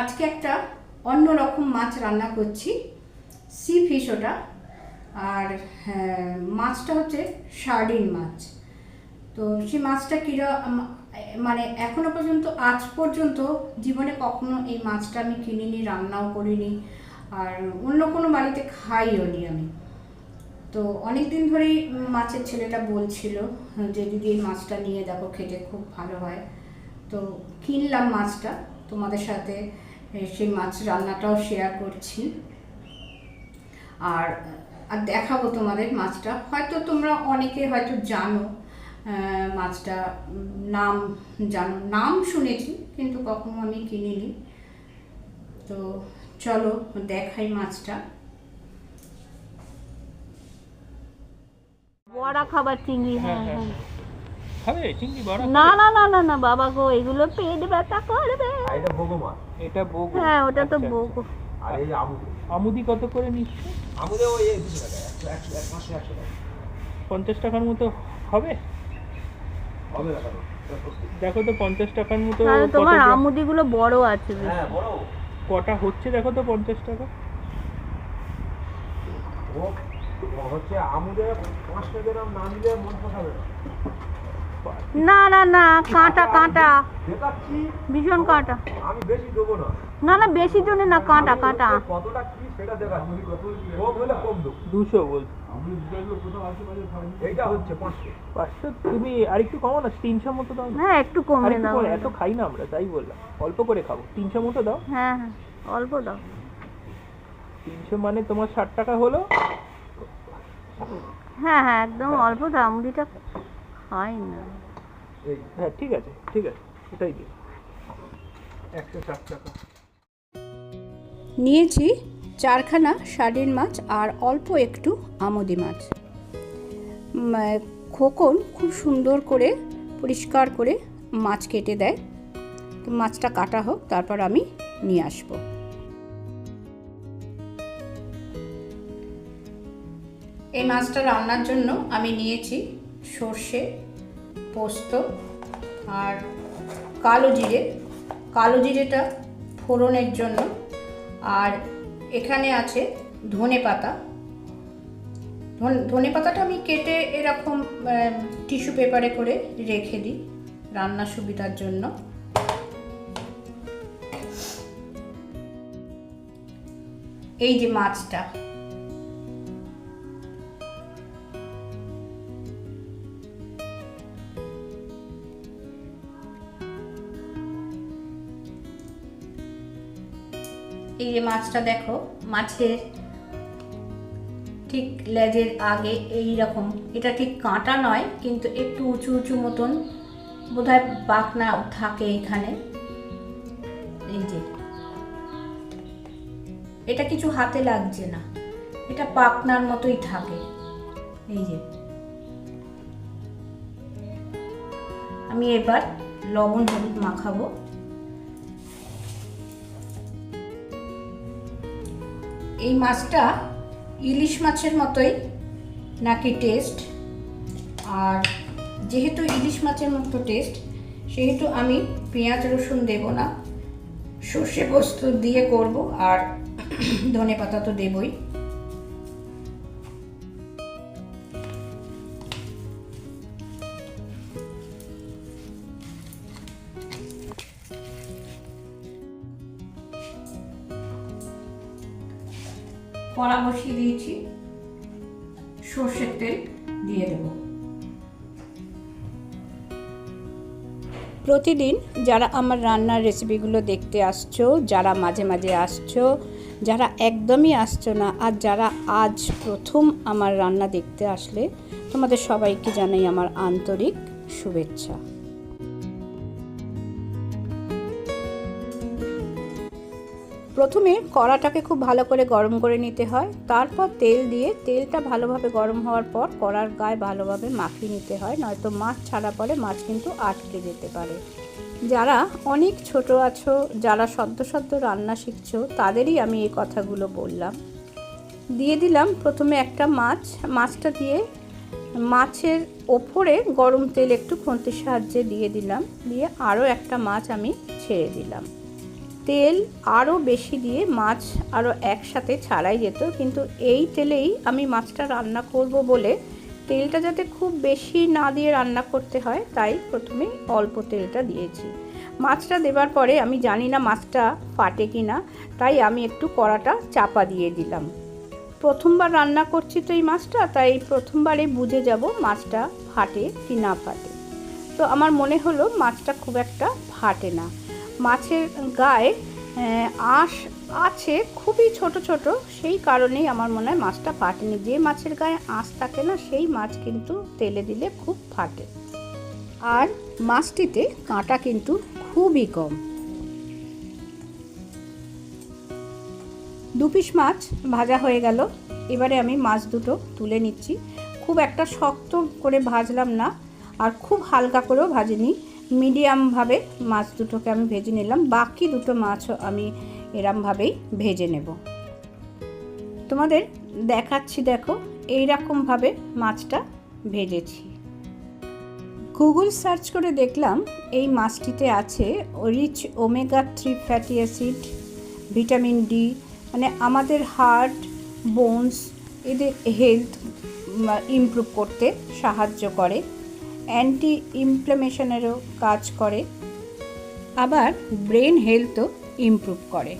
আজকে একটা অন্য রকম মাছ রান্না করছি, সি ফিশ ওটা। আর মাছটা হচ্ছে সার্ডিন মাছ। তো সেই মাছটা মানে এখনো পর্যন্ত আজ পর্যন্ত জীবনে কখনো এই মাছটা আমি কিনিনি, রান্নাও করিনি, আর অন্য কোনো বাড়িতে খাইও নি আমি। তো অনেক দিন ধরেই মাছের ছেলেটা বলছিল যে দিদি এই মাছটা নিয়ে দেখো, খেতে খুব ভালো হয়। তো কিনলাম মাছটা, তোমাদের সাথে সেই মাছ রান্নাটাও শেয়ার করছি আর আর দেখাবো তোমাদের মাছটা। হয়তো তোমরা অনেকে হয়তো জানো মাছটা, নাম জানো, নাম শুনেছি কিন্তু কখনো আমি কিনিনি। তো চলো দেখাই মাছটা। বড়া খাবার চিংড়ি। হ্যাঁ হ্যাঁ খাবে চিংড়ি বড়া? না না না না না বাবা গো, এগুলো পেট ব্যথা করবে। এটা বগো মাছ। এটা বগো? হ্যাঁ ওটা তো আচ্ছা, বগো। আর এই আমুদি। আমুদি কত করে নিচ্ছে? আমুদে ওই 200 টাকা, 100 টাকা। 50 টাকার মতো হবে? হবে না কেন? দেখো তো 50 টাকার মতো তাহলে তোমার কত আমুদিগুলো বড় আছে বেশ। হ্যাঁ বড়। কটা হচ্ছে দেখো তো 50 টাকা। ও হচ্ছে আমুদে 5 গ্রাম না নিলে মন পোষাবে না। না না না, কাঁটা কাঁটা, দেখাচ্ছি ভীষণ কাঁটা। আমি বেশি দেবো না। না না বেশি জনে না, কাঁটা কাঁটা। কতটা কি সেটা দেখাচ্ছি। কম হলে কম দেবো। 200 বলছো? এইটা হচ্ছে 500। 500 তুমি আর একটু কমো না, 300 মতো দাও না। হ্যাঁ একটু আর কমে একটু দাও। কমে, এত খাই না আমরা, তাই বললাম অল্প করে খাবো। 300 মতো দাও। হ্যাঁ হ্যাঁ অল্প দাও। 300 মানে তোমার 60 টাকা হলো। হ্যাঁ হ্যাঁ একদম অল্প দাও, আমুদিটা খাই না। হ্যাঁ ঠিক আছে ঠিক আছে, এটাই দিই। 160 টাকা নিয়েছি 4খানা সার্ডিন মাছ আর অল্প একটু আমুদি মাছ। খোকন খুব সুন্দর করে পরিষ্কার করে মাছ কেটে দেয়। তো মাছটা কাটা হোক, তারপর আমি নিয়ে আসব। এই মাছটা রান্নার জন্য আমি নিয়েছি সর্ষে, পোস্ত আর কালো জিরে। কালো জিরেটা ফোড়নের জন্য। আর এখানে আছে ধনে পাতা। ধনে পাতাটা আমি কেটে এরকম টিস্যু পেপারে করে রেখে দিই রান্নার সুবিধার জন্য। এই যে মাছটা, এই যে মাছটা দেখো, মাছের ঠিক লেজের আগে এই রকম, এটা ঠিক কাঁটা নয় কিন্তু একটু উঁচু উঁচু মতন বোধহয় পাখনা থাকে এখানে। এই যে এটা কিছু হাতে লাগছে না, এটা পাখনার মতোই থাকে। এই যে আমি এবার লবণ হলুদ মাখাবো। এই মাছটা ইলিশ মাছের মতোই নাকি টেস্ট, আর যেহেতু ইলিশ মাছের মতো টেস্ট সেহেতু আমি পেঁয়াজ রসুন দেব না, সর্ষে পোস্ত দিয়ে করব, আর ধনে পাতা তো দেবই। কড়া বসিয়ে দিয়েছি, সর্ষের তেল দিয়ে দেব। প্রতিদিন যারা আমার রান্নার রেসিপিগুলো দেখতে আসছো, যারা মাঝে মাঝে আসছো, যারা একদমই আসছো না, আর যারা আজ প্রথম আমার রান্না দেখতে আসলে, তোমাদের সবাইকে জানাই আমার আন্তরিক শুভেচ্ছা। প্রথমে কড়াটাকে খুব ভালো করে গরম করে নিতে হয়, তারপর তেল দিয়ে তেলটা ভালোভাবে গরম হওয়ার পর কড়ার গায়ে ভালোভাবে মাখিয়ে নিতে হয়, নয়তো মাছ ছাড়া পরে মাছ কিন্তু আটকে যেতে পারে। যারা অনেক ছোট আছো, যারা সদ্য সদ্য রান্না শিখছো, তাদেরই আমি এই কথাগুলো বললাম। দিয়ে দিলাম প্রথমে একটা মাছ। মাছটা দিয়ে মাছের ওপরে গরম তেল একটু খুন্তির সাহায্যে দিয়ে দিলাম, দিয়ে আরও একটা মাছ আমি ছেড়ে দিলাম। তেল আরও বেশি দিয়ে মাছ আরও একসাথে ছাড়াই যেত, কিন্তু এই তেলেই আমি মাছটা রান্না করব বলে তেলটা যাতে খুব বেশি না দিয়ে রান্না করতে হয় তাই প্রথমে অল্প তেলটা দিয়েছি। মাছটা দেবার পরে আমি জানি না মাছটা ফাটে কি না, তাই আমি একটু কড়াটা চাপা দিয়ে দিলাম। প্রথমবার রান্না করছি তো এই মাছটা, তাই প্রথমবারে বুঝে যাব মাছটা ফাটে কি না ফাটে। তো আমার মনে হলো মাছটা খুব একটা ফাটে না। মাছের গায়ে আঁশ আছে খুবই ছোট ছোট, সেই কারণেই আমার মনে হয় মাছটা ফাটেনি। যে মাছের গায়ে আঁশ থাকে না সেই মাছ কিন্তু তেলে দিলে খুব ফাটে। আর মাছটিতে কাঁটা কিন্তু খুবই কম। 2 পিস মাছ ভাজা হয়ে গেল। এবারে আমি মাছ দুটো তুলে নিচ্ছি। খুব একটা শক্ত করে ভাজলাম না, আর খুব হালকা করেও ভাজিনি, মিডিয়ামভাবে মাছ দুটোকে আমি ভেজে নিলাম। বাকি দুটো মাছও আমি এরমভাবেই ভেজে নেব। তোমাদের দেখাচ্ছি, দেখো এইরকমভাবে মাছটা ভেজেছি। গুগল সার্চ করে দেখলাম এই মাছটিতে আছে rich omega 3 fatty acid, vitamin D, মানে আমাদের হার্ট, বোনস এদের হেলথ ইমপ্রুভ করতে সাহায্য করে, অ্যান্টি ইনফ্ল্যামেশনেরও কাজ করে, আবার ব্রেন হেলথও ইমপ্রুভ করে।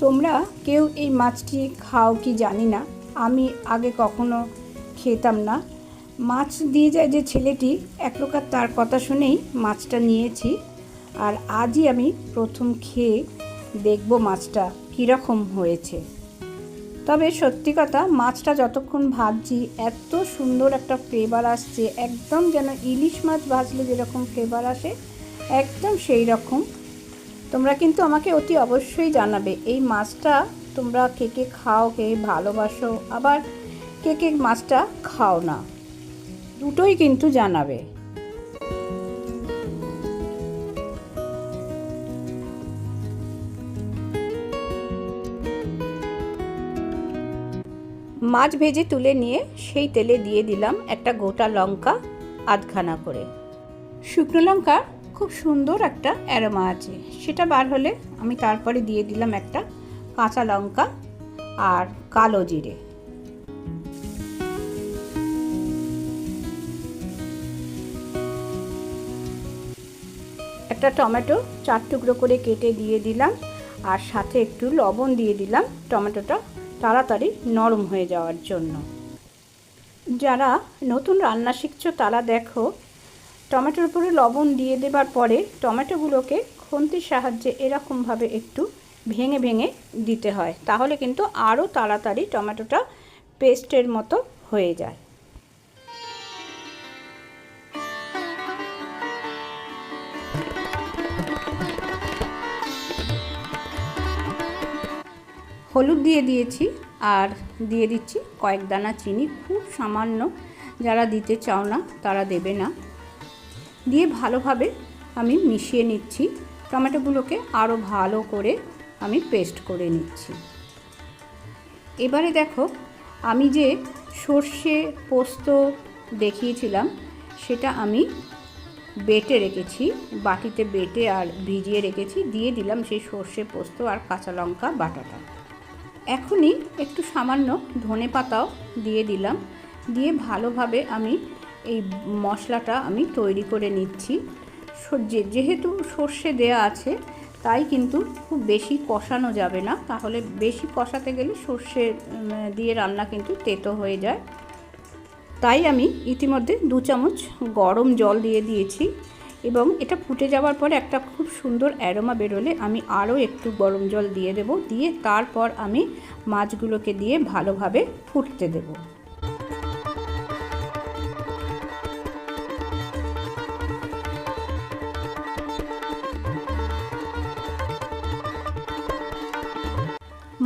তোমরা কেউ এই মাছটি খাও কি জানি না, আমি আগে কখনো খেতাম না। মাছ দিয়ে যায় যে ছেলেটি, এক প্রকার তার কথা শুনেই মাছটা নিয়েছি, আর আজই আমি প্রথম খেয়ে দেখব মাছটা কীরকম হয়েছে। তবে সত্যি কথা, মাছটা যতক্ষণ ভাজছি এত সুন্দর একটা ফ্লেভার আসছে, একদম যেন ইলিশ মাছ ভাজলে যেরকম ফ্লেভার আসে একদম সেই রকম। তোমরা কিন্তু আমাকে অতি অবশ্যই জানাবে এই মাছটা তোমরা কে কে খাও, কে ভালোবাসো, আবার কে কে মাছটা খাও না, দুটোই কিন্তু জানাবে। মাছ ভেজে তুলে নিয়ে সেই তেলে দিয়ে দিলাম একটা গোটা লঙ্কা আধখানা করে। শুকনো লঙ্কা খুব সুন্দর একটা অ্যারোমা আছে, সেটা বার হলে আমি তারপরে দিয়ে দিলাম একটা কাঁচা লঙ্কা আর কালো জিরে। একটা টমেটো 4 টুকরো করে কেটে দিয়ে দিলাম, আর সাথে একটু লবণ দিয়ে দিলাম টমেটোটা তাড়াতাড়ি নরম হয়ে যাওয়ার জন্য। যারা নতুন রান্না শিখছো তারা দেখো, টমেটোর উপরে লবণ দিয়ে দেবার পরে টমেটোগুলোকে খুন্তির সাহায্যে এরকমভাবে একটু ভেঙে ভেঙে দিতে হয়, তাহলে কিন্তু আরও তাড়াতাড়ি টমেটোটা পেস্টের মতো হয়ে যায়। হলুদ দিয়ে দিয়েছি, আর দিয়ে দিচ্ছি কয়েক দানা চিনি, খুব সামান্য, যারা দিতে চাও না তারা দেবে না। দিয়ে ভালোভাবে আমি মিশিয়ে নিচ্ছি, টমেটোগুলোকে আরও ভালো করে আমি পেস্ট করে নিচ্ছি। এবারে দেখো, আমি যে সর্ষে পোস্ত দেখিয়েছিলাম সেটা আমি বেটে রেখেছি, বাটিতে বেটে আর ভিজিয়ে রেখেছি, দিয়ে দিলাম সেই সর্ষে পোস্ত আর কাঁচা লঙ্কা বাটাটা। এখনই একটু সামান্য ধনে পাতাও দিয়ে দিলাম, দিয়ে ভালোভাবে আমি এই মশলাটা আমি তৈরি করে নিচ্ছি। যেহেতু সর্ষে দেয়া আছে তাই কিন্তু খুব বেশি কষানো যাবে না, তাহলে বেশি কষাতে গেলে সর্ষে দিয়ে রান্না কিন্তু তেতো হয়ে যায়। তাই আমি ইতিমধ্যে 2 চামচ গরম জল দিয়ে দিয়েছি, এবং এটা ফুটে যাওয়ার পরে একটা খুব সুন্দর অ্যারোমা বেরোলে আমি আরও একটু গরম জল দিয়ে দেব, দিয়ে তারপর আমি মাছগুলোকে দিয়ে ভালোভাবে ফুটতে দেব।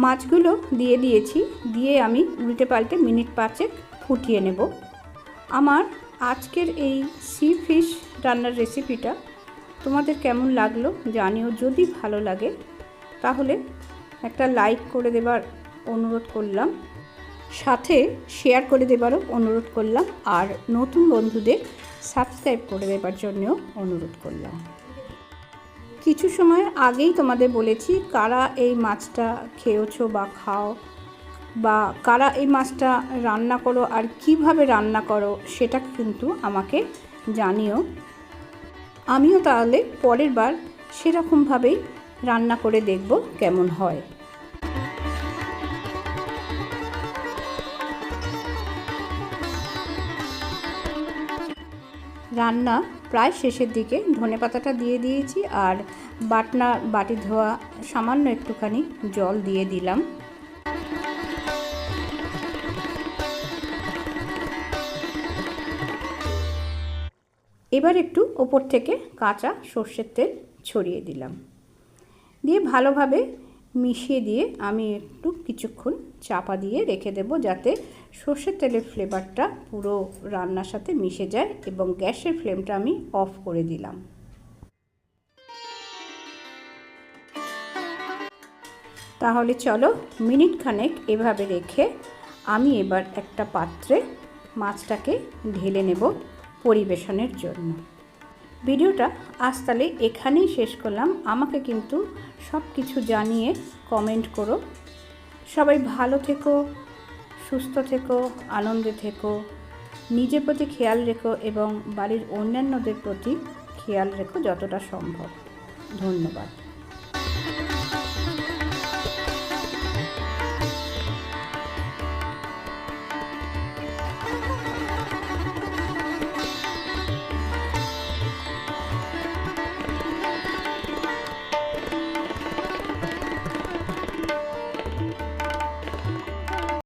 মাছগুলো দিয়ে দিয়েছি, দিয়ে আমি উল্টে পাল্টে মিনিট 5 ফুটিয়ে নেব। আমার আজকের এই সি ফিশ রান্নার রেসিপিটা তোমাদের কেমন লাগলো জানিও। যদি ভালো লাগে তাহলে একটা লাইক করে দেবার অনুরোধ করলাম, সাথে শেয়ার করে দেবারও অনুরোধ করলাম, আর নতুন বন্ধুদের সাবস্ক্রাইব করে দেবার জন্যও অনুরোধ করলাম। কিছু সময় আগেই তোমাদের বলেছি কারা এই মাছটা খেয়েছো বা খাও, বা কারা এই মাছটা রান্না করো আর কিভাবে রান্না করো সেটা কিন্তু আমাকে জানিও। আমিও তাহলে পরের বার সেরকমভাবেই রান্না করে দেখব কেমন হয়। রান্না প্রায় শেষের দিকে, ধনেপাতাটা দিয়ে দিয়েছি আর বাটি ধোয়া সামান্য একটুখানি জল দিয়ে দিলাম। এবার একটু ওপর থেকে কাঁচা সর্ষের তেল ছড়িয়ে দিলাম, দিয়ে ভালোভাবে মিশিয়ে দিয়ে আমি একটু কিছুক্ষণ চাপা দিয়ে রেখে দেব, যাতে সর্ষের তেলের ফ্লেভারটা পুরো রান্নার সাথে মিশে যায়। এবং গ্যাসের ফ্লেমটা আমি অফ করে দিলাম। তাহলে চলো মিনিট খানেক এভাবে রেখে আমি এবার একটা পাত্রে মাছটাকে ঢেলে নেব পরিবেশনের জন্য। ভিডিওটা আজ তাহলে এখানেই শেষ করলাম। আমাকে কিন্তু সব কিছু জানিয়ে কমেন্ট করো। সবাই ভালো থেকো, সুস্থ থেকো, আনন্দে থেকো, নিজের প্রতি খেয়াল রেখো এবং বাড়ির অন্যান্যদের প্রতি খেয়াল রেখো যতটা সম্ভব। ধন্যবাদ।